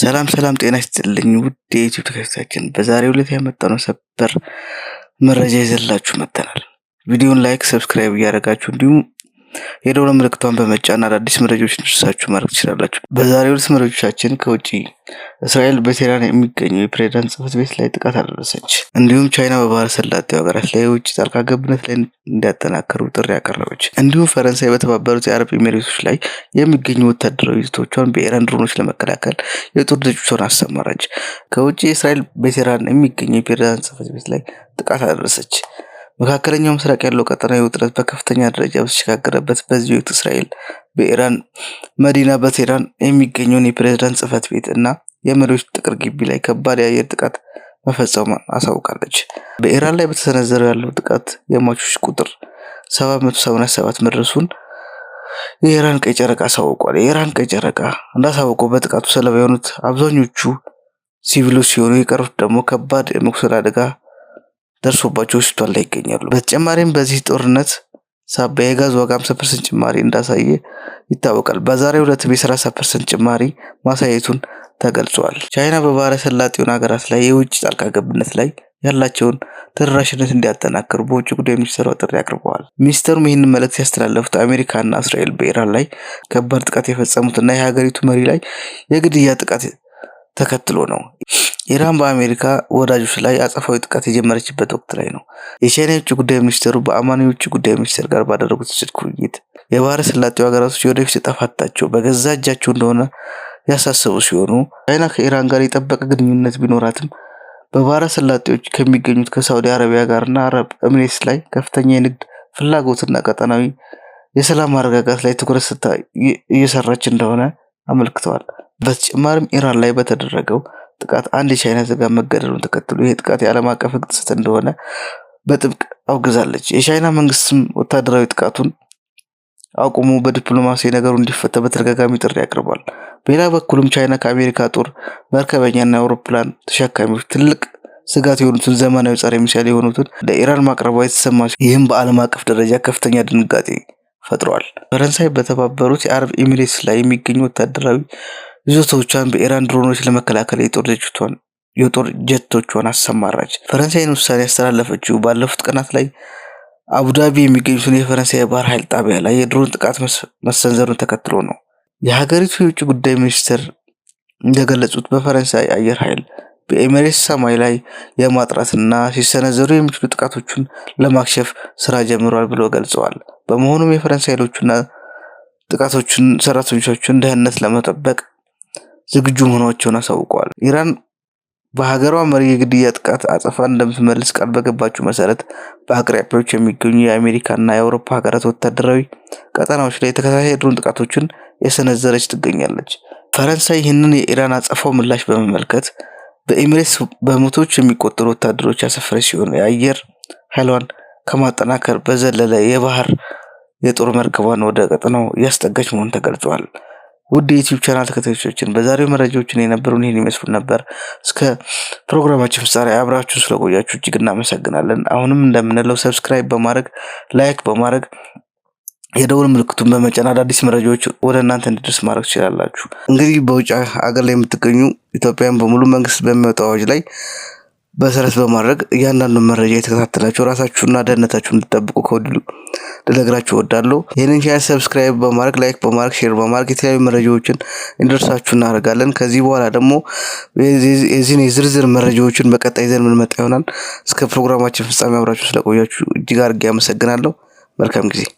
ሰላም ጤና ይስጥልኝ ውድ የዩቲዩብ ተከታታዮቻችን፣ በዛሬው ዕለት ያመጣነው ሰበር መረጃ ይዘላችሁ መጥተናል። ቪዲዮውን ላይክ፣ ሰብስክራይብ እያደረጋችሁ እንዲሁም የደወል ምልክቷን በመጫን አዳዲስ መረጃዎች እንዲደርሳችሁ ማድረግ ትችላላችሁ። በዛሬው ዕለት መረጃዎቻችን ከውጪ እስራኤል በቴህራን የሚገኘው የፕሬዝዳንት ጽሕፈት ቤት ላይ ጥቃት አደረሰች። እንዲሁም ቻይና በባህረ ሰላጤው ሀገራት ላይ የውጭ ጣልቃ ገብነት ላይ እንዲያጠናክሩ ጥሪ ያቀረበች። እንዲሁም ፈረንሳይ በተባበሩት የአረብ ኤሚሬቶች ላይ የሚገኙ ወታደራዊ ይዞታዎቿን በኢራን ድሮኖች ለመከላከል የጦር ጀቶቿን አሰማራች። ከውጪ እስራኤል በቴህራን የሚገኘው የፕሬዝዳንት ጽሕፈት ቤት ላይ ጥቃት አደረሰች። መካከለኛው ምስራቅ ያለው ቀጠናዊ ውጥረት በከፍተኛ ደረጃ በተሸጋገረበት በዚህ ወቅት እስራኤል በኢራን መዲና በቴህራን የሚገኘውን የፕሬዝዳንት ጽሕፈት ቤት እና የመሪዎች ቅጥር ግቢ ላይ ከባድ የአየር ጥቃት መፈጸሟን አሳውቃለች። በኢራን ላይ በተሰነዘረው ያለው ጥቃት የሟቾች ቁጥር 787 መድረሱን የኢራን ቀይ ጨረቃ አሳውቋል። የኢራን ቀይ ጨረቃ እንዳሳወቀው በጥቃቱ ሰለባ የሆኑት አብዛኞቹ ሲቪሎች ሲሆኑ የቀሩት ደግሞ ከባድ የመቁሰል አደጋ ደርሶባቸው ሆስፒታል ላይ ይገኛሉ። በተጨማሪም በዚህ ጦርነት ሳቢያ የጋዝ ዋጋ 50% ጭማሪ እንዳሳየ ይታወቃል። በዛሬው ዕለት የ30% ጭማሪ ማሳየቱን ተገልጿል። ቻይና በባህረ ሰላጤው ሀገራት ላይ የውጭ ጣልቃ ገብነት ላይ ያላቸውን ተደራሽነት እንዲያጠናክሩ በውጭ ጉዳይ ሚኒስቴሩ ጥሪ አቅርበዋል። ሚኒስቴሩም ይህንን መልእክት ያስተላለፉት አሜሪካና እስራኤል በኢራን ላይ ከባድ ጥቃት የፈጸሙትና የሀገሪቱ መሪ ላይ የግድያ ጥቃት ተከትሎ ነው። ኢራን በአሜሪካ ወዳጆች ላይ አጸፋዊ ጥቃት የጀመረችበት ወቅት ላይ ነው። የቻይና የውጭ ጉዳይ ሚኒስቴሩ በአማኑ የውጭ ጉዳይ ሚኒስቴር ጋር ባደረጉት ስልክ ውይይት የባህረ ሰላጤው ሀገራቶች የወደፊት ዕጣ ፈንታቸው በገዛ እጃቸው እንደሆነ ያሳሰቡ ሲሆኑ ቻይና ከኢራን ጋር የጠበቀ ግንኙነት ቢኖራትም በባህረ ሰላጤዎች ከሚገኙት ከሳውዲ አረቢያ ጋርና አረብ ኤሚሬትስ ላይ ከፍተኛ የንግድ ፍላጎትና ቀጠናዊ የሰላም ማረጋጋት ላይ ትኩረት ሰጥታ እየሰራች እንደሆነ አመልክተዋል። በተጨማሪም ኢራን ላይ በተደረገው ጥቃት አንድ የቻይና ዜጋ መገደሉን ተከትሎ ይህ ጥቃት የዓለም አቀፍ ሕግ ጥሰት እንደሆነ በጥብቅ አውግዛለች። የቻይና መንግስትም ወታደራዊ ጥቃቱን አቁሞ በዲፕሎማሲ ነገሩ እንዲፈታ በተደጋጋሚ ጥሪ አቅርቧል። በሌላ በኩልም ቻይና ከአሜሪካ ጦር መርከበኛና አውሮፕላን ተሸካሚዎች ትልቅ ስጋት የሆኑትን ዘመናዊ ጸረ ሚሳይል የሆኑትን ለኢራን ማቅረቧ የተሰማ ሲሆን ይህም በዓለም አቀፍ ደረጃ ከፍተኛ ድንጋጤ ፈጥሯል። ፈረንሳይ በተባበሩት የአረብ ኤሚሬትስ ላይ የሚገኙ ወታደራዊ ይዞታዎቿን በኢራን ድሮኖች ለመከላከል የጦር ጀቶቿን አሰማራች። ፈረንሳይን ውሳኔ ያስተላለፈችው ባለፉት ቀናት ላይ አቡዳቢ የሚገኙትን የፈረንሳይ የባህር ኃይል ጣቢያ ላይ የድሮን ጥቃት መሰንዘሩን ተከትሎ ነው። የሀገሪቱ የውጭ ጉዳይ ሚኒስትር እንደገለጹት በፈረንሳይ አየር ኃይል በኤሚሬትስ ሰማይ ላይ የማጥራትና ሲሰነዘሩ የሚችሉ ጥቃቶችን ለማክሸፍ ስራ ጀምሯል ብለው ገልጸዋል። በመሆኑም የፈረንሳይ ኃይሎችና ጥቃቶችን ሰራተኞቻቸውን ደህንነት ለመጠበቅ ዝግጁ መሆናቸውን አሳውቀዋል። ኢራን በሀገሯ መሪ የግድያ ጥቃት አጸፋ እንደምትመልስ ቃል በገባችው መሰረት በአቅራቢያዎች የሚገኙ የአሜሪካና የአውሮፓ ሀገራት ወታደራዊ ቀጠናዎች ላይ ተከታታይ ድሮን ጥቃቶችን የሰነዘረች ትገኛለች። ፈረንሳይ ይህንን የኢራን አጸፋው ምላሽ በመመልከት በኤሚሬትስ በመቶዎች የሚቆጠሩ ወታደሮች ያሰፈረች ሲሆን የአየር ኃይሏን ከማጠናከር በዘለለ የባህር የጦር መርከቧን ወደ ቀጠናው እያስጠጋች መሆኑ ተገልጿል። ውድ የዩቲዩብ ቻናል ተከታታዮቻችን በዛሬው መረጃዎችን የነበሩን ይህን ይመስሉ ነበር። እስከ ፕሮግራማችን ፍጻሜ አብራችሁን ስለቆያችሁ እጅግ እናመሰግናለን። አሁንም እንደምንለው ሰብስክራይብ በማድረግ ላይክ በማድረግ የደወል ምልክቱን በመጫን አዳዲስ መረጃዎች ወደ እናንተ እንዲደርስ ማድረግ ትችላላችሁ። እንግዲህ በውጭ ሀገር ላይ የምትገኙ ኢትዮጵያውያን በሙሉ መንግስት በሚያወጣው አዋጅ ላይ መሰረት በማድረግ እያንዳንዱን መረጃ የተከታተላችሁ ራሳችሁና ደህንነታችሁን እንድትጠብቁ ከወዲሁ ልነግራችሁ እወዳለሁ። ይህንን ቻናል ሰብስክራይብ በማድረግ ላይክ በማድረግ ሼር በማድረግ የተለያዩ መረጃዎችን እንዲደርሳችሁ እናደርጋለን። ከዚህ በኋላ ደግሞ የዚህን የዝርዝር መረጃዎችን በቀጣይ ይዘን የምንመጣ ይሆናል። እስከ ፕሮግራማችን ፍጻሜ አብራችሁ ስለቆያችሁ እጅግ አድርጌ አመሰግናለሁ። መልካም ጊዜ